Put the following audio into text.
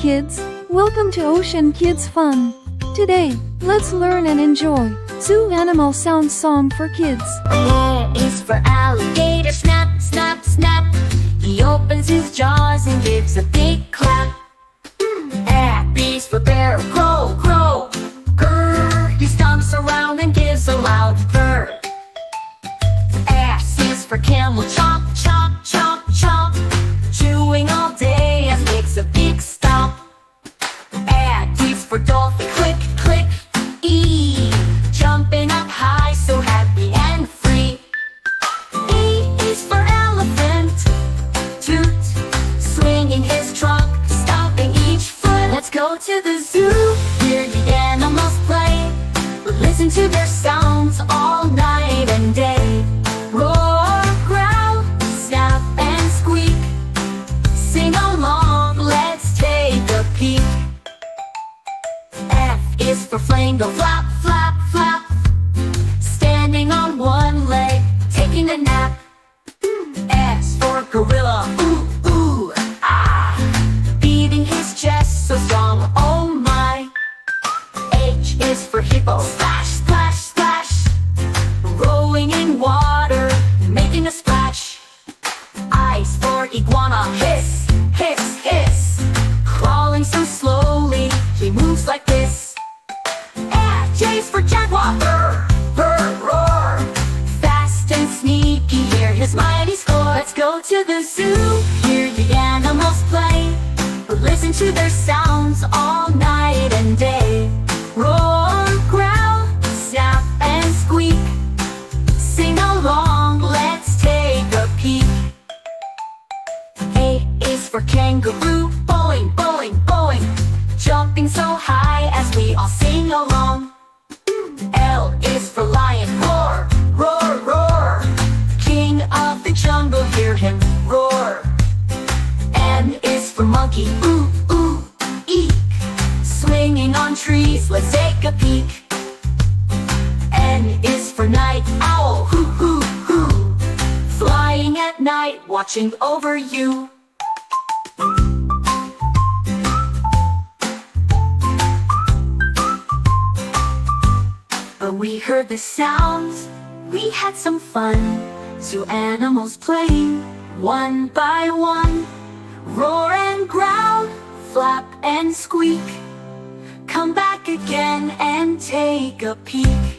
kids, welcome to Ocean Kids Fun. Today, let's learn and enjoy Zoo Animal Sound Song for Kids. A is for alligator, snap, snap, snap. He opens his jaws and gives a big clap. B is for bear, crow, crow, grr. He stomps around and gives a loud purr. S is for camel, chomp, chomp, chomp, chomp. Chewing all day and makes a big stomp. D is for dolphin, click, click, E. Jumping up high, so happy and free. E is for elephant, toot, swinging his trunk, stomping each foot. Let's go to the zoo, hear the animals play. Listen to their sounds all night and day. Roar, growl, snap and squeak. Sing along, let's take a peek. F is for flamingo, flap, flap, flap. Standing on one leg, taking a nap. S for gorilla, ooh, ooh, ah. Beating his chest so strong, oh my. H is for hippo, splash, splash, splash. Rolling in water, making a splash. I is for iguana, hiss, hiss, hiss. Crawling so slowly, he moves like this. J is for jaguar, brr, brr, roar. Fast and sneaky, hear his mighty score. Let's go to the zoo, hear the animals play. Listen to their sounds all night and day. Roar, growl, snap and squeak. Sing along, let's take a peek. A is for kangaroo, boing, boing, boing. Jumping so high as we all sing along. L is for lion, roar, roar, roar. King of the jungle, hear him roar. N is for monkey, ooh, ooh, eek. Swinging on trees, let's take a peek. N is for night owl, hoo, hoo, hoo. Flying at night, watching over you. But we heard the sounds, we had some fun. Zoo animals playing, one by one. Roar and growl, flap and squeak. Come back again and take a peek.